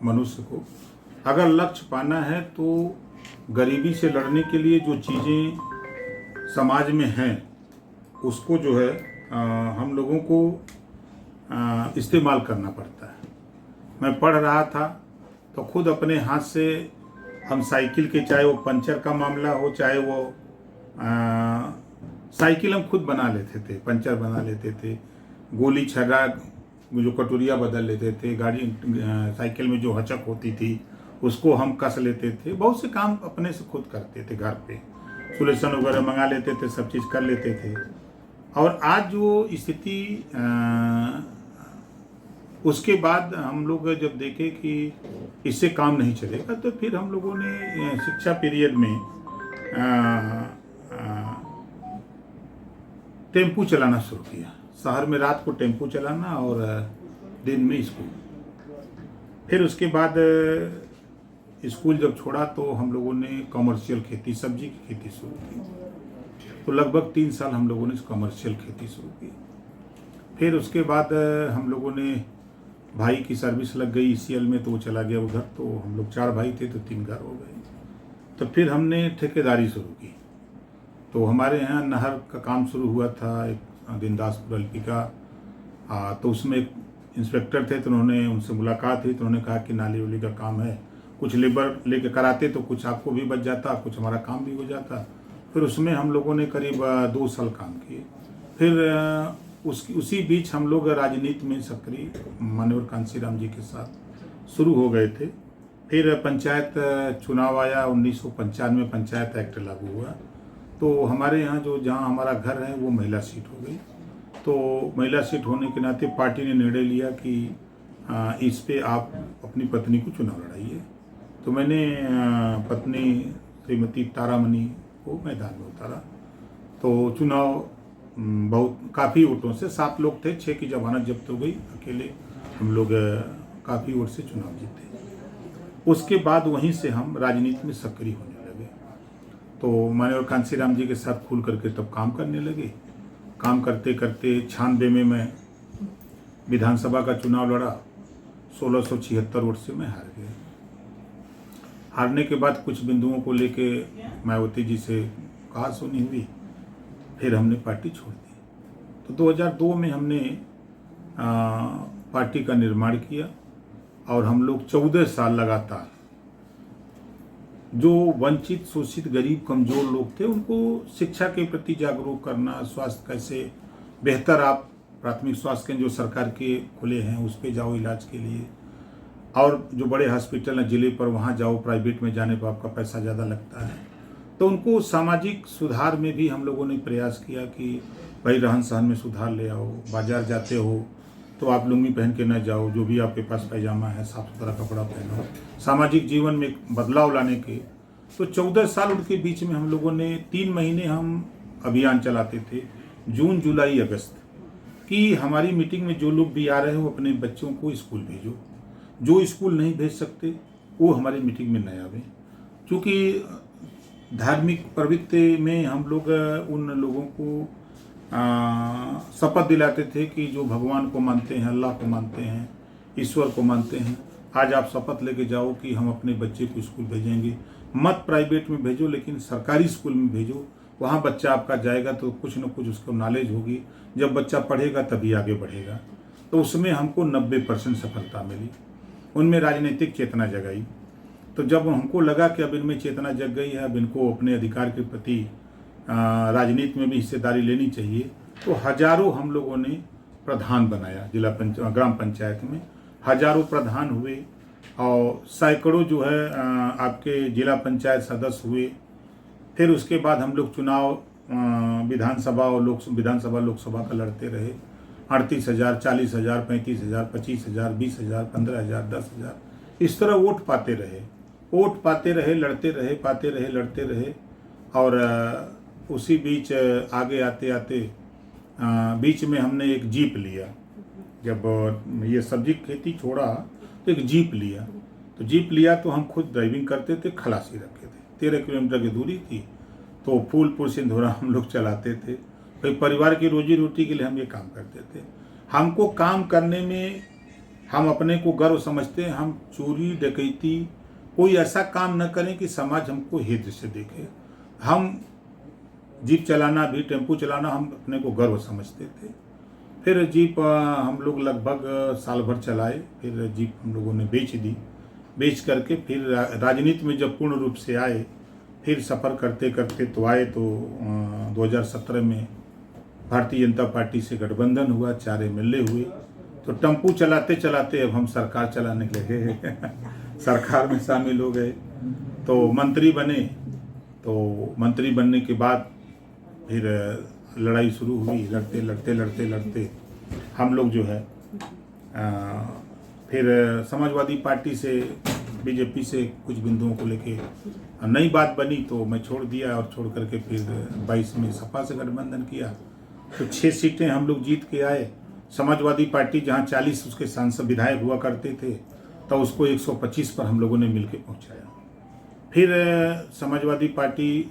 मनुष्य को अगर लक्ष्य पाना है तो गरीबी से लड़ने के लिए जो चीज़ें समाज में हैं उसको जो है हम लोगों को इस्तेमाल करना पड़ता है। मैं पढ़ रहा था तो खुद अपने हाथ से हम साइकिल के, चाहे वो पंचर का मामला हो, चाहे वो साइकिल हम खुद बना लेते थे, पंचर बना लेते थे, गोली छर्रा जो कटोरिया बदल लेते थे, गाड़ी साइकिल में जो हचक होती थी उसको हम कस लेते थे। बहुत से काम अपने से खुद करते थे, घर पे सोल्यूशन वगैरह मंगा लेते थे, सब चीज़ कर लेते थे। और आज जो स्थिति उसके बाद हम लोग जब देखे कि इससे काम नहीं चलेगा तो फिर हम लोगों ने शिक्षा पीरियड में टेम्पू चलाना शुरू किया। शहर में रात को टेम्पू चलाना और दिन में स्कूल। फिर उसके बाद स्कूल जब छोड़ा तो हम लोगों ने कमर्शियल खेती, सब्जी की खेती शुरू की। तो लगभग 3 साल हम लोगों ने कमर्शियल खेती शुरू की। फिर उसके बाद हम लोगों ने, भाई की सर्विस लग गई ECL में तो वो चला गया उधर, तो हम लोग 4 भाई थे तो 3 घर हो गए। तो फिर हमने ठेकेदारी शुरू की। तो हमारे यहाँ नहर का काम शुरू हुआ था, एक दिनदासपुर LP का। तो उसमें एक इंस्पेक्टर थे तो उन्होंने, उनसे मुलाकात हुई तो उन्होंने कहा कि नाली वाली का काम है, कुछ लेबर लेके कराते तो कुछ आपको भी बच जाता, कुछ हमारा काम भी हो जाता। फिर उसमें हम लोगों ने करीब 2 साल काम किए। फिर उसी बीच हम लोग राजनीति में सक्रिय माननीय कांसीराम जी के साथ शुरू हो गए थे। फिर पंचायत चुनाव आया, 1995 पंचायत एक्ट लागू हुआ। तो हमारे यहाँ जो जहाँ हमारा घर है वो महिला सीट हो गई। तो महिला सीट होने के नाते पार्टी ने निर्णय लिया कि इस पे आप अपनी पत्नी को चुनाव लड़ाइए। तो मैंने पत्नी श्रीमती तारामणि को मैदान में उतारा। तो चुनाव बहुत काफ़ी वोटों से, 7 लोग थे, 6 की जमानत जब्त हो गई, अकेले हम लोग काफ़ी वोट से चुनाव जीते। उसके बाद वहीं से हम राजनीति में सक्रिय होने लगे। तो माननीय कांसीराम जी के साथ खुल करके तब काम करने लगे। काम करते करते 96 में मैं विधानसभा का चुनाव लड़ा, 1676 वोट से मैं हार गया। हारने के बाद कुछ बिंदुओं को लेके मायावती जी से कहा सुनी हुई, फिर हमने पार्टी छोड़ दी। तो 2002 में हमने पार्टी का निर्माण किया और हम लोग 14 साल लगातार जो वंचित, शोषित, गरीब, कमज़ोर लोग थे उनको शिक्षा के प्रति जागरूक करना, स्वास्थ्य कैसे बेहतर, आप प्राथमिक स्वास्थ्य केंद्र जो सरकार के खुले हैं उस पे जाओ इलाज के लिए, और जो बड़े हॉस्पिटल हैं जिले पर वहाँ जाओ, प्राइवेट में जाने पर आपका पैसा ज़्यादा लगता है। तो उनको सामाजिक सुधार में भी हम लोगों ने प्रयास किया कि भाई रहन सहन में सुधार ले आओ, बाजार जाते हो तो आप लुंगी पहन के न जाओ, जो भी आपके पास पैजामा है साफ सुथरा कपड़ा पहनो, सामाजिक जीवन में बदलाव लाने के। तो 14 साल उनके बीच में हम लोगों ने 3 महीने हम अभियान चलाते थे, जून, जुलाई, अगस्त, कि हमारी मीटिंग में जो लोग भी आ रहे हो अपने बच्चों को स्कूल भेजो, जो स्कूल नहीं भेज सकते वो हमारी मीटिंग में न आवे। क्योंकि धार्मिक प्रवृत्ति में हम लोग उन लोगों को शपथ दिलाते थे कि जो भगवान को मानते हैं, अल्लाह को मानते हैं, ईश्वर को मानते हैं, आज आप शपथ लेके जाओ कि हम अपने बच्चे को स्कूल भेजेंगे, मत प्राइवेट में भेजो लेकिन सरकारी स्कूल में भेजो, वहाँ बच्चा आपका जाएगा तो कुछ न कुछ उसको नॉलेज होगी, जब बच्चा पढ़ेगा तभी आगे बढ़ेगा। तो उसमें हमको 90% सफलता मिली। उनमें राजनीतिक चेतना जगाई। तो जब हमको लगा कि अब इनमें चेतना जग गई है, अब इनको अपने अधिकार के प्रति राजनीति में भी हिस्सेदारी लेनी चाहिए, तो हजारों हम लोगों ने प्रधान बनाया। ग्राम पंचायत में हजारों प्रधान हुए और सैकड़ों जो है आपके जिला पंचायत सदस्य हुए। फिर उसके बाद हम लोग चुनाव विधानसभा और लोकसभा का लड़ते रहे। 38,000, 40,000, 35,000, 25,000, 20,000, 15,000, 10,000, इस तरह वोट पाते रहे, लड़ते रहे, पाते रहे, लड़ते रहे। और उसी बीच आगे आते आते बीच में हमने एक जीप लिया। जब ये सब्जी खेती छोड़ा तो एक जीप लिया। तो जीप लिया तो हम खुद ड्राइविंग करते थे, खलासी रखे थे, 13 किलोमीटर की दूरी थी। तो फूलपुर सिंधोरा हम लोग चलाते थे। भाई परिवार की रोजी रोटी के लिए हम ये काम करते थे। हमको काम करने में हम अपने को गर्व समझते हैं, हम चोरी डकैती कोई ऐसा काम न करें कि समाज हमको हे दृष्टि देखे। हम जीप चलाना भी, टेम्पू चलाना हम अपने को गर्व समझते थे। फिर जीप हम लोग लगभग साल भर चलाए, फिर जीप हम लोगों ने बेच दी। बेच करके फिर राजनीति में जब पूर्ण रूप से आए, फिर सफ़र करते करते तो आए तो 2017 में भारतीय जनता पार्टी से गठबंधन हुआ, 4 एमएलए हुए। तो टेम्पू चलाते चलाते अब हम सरकार चलाने लगे सरकार में शामिल हो गए, तो मंत्री बने। तो मंत्री बनने के बाद फिर लड़ाई शुरू हुई। लड़ते लड़ते लड़ते लड़ते हम लोग जो है फिर समाजवादी पार्टी से, बीजेपी से कुछ बिंदुओं को लेके नई बात बनी, तो मैं छोड़ दिया और छोड़ करके फिर 22 में सपा से गठबंधन किया। तो 6 सीटें हम लोग जीत के आए। समाजवादी पार्टी जहां 40 उसके सांसद विधायक हुआ करते थे, तो उसको 125 पर हम लोगों ने मिलकर पहुंचाया। फिर समाजवादी पार्टी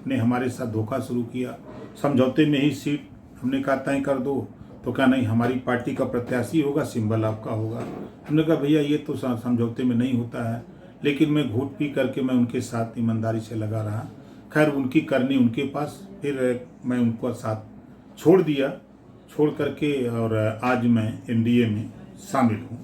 ने हमारे साथ धोखा शुरू किया, समझौते में ही सीट हमने कहा तय कर दो, तो क्या नहीं हमारी पार्टी का प्रत्याशी होगा, सिंबल आपका होगा। हमने कहा भैया ये तो समझौते में नहीं होता है, लेकिन मैं घूट पी करके मैं उनके साथ ईमानदारी से लगा रहा। खैर उनकी करनी उनके पास, फिर मैं उनको साथ छोड़ दिया। छोड़ करके और आज मैं एनडीए में शामिल हूँ।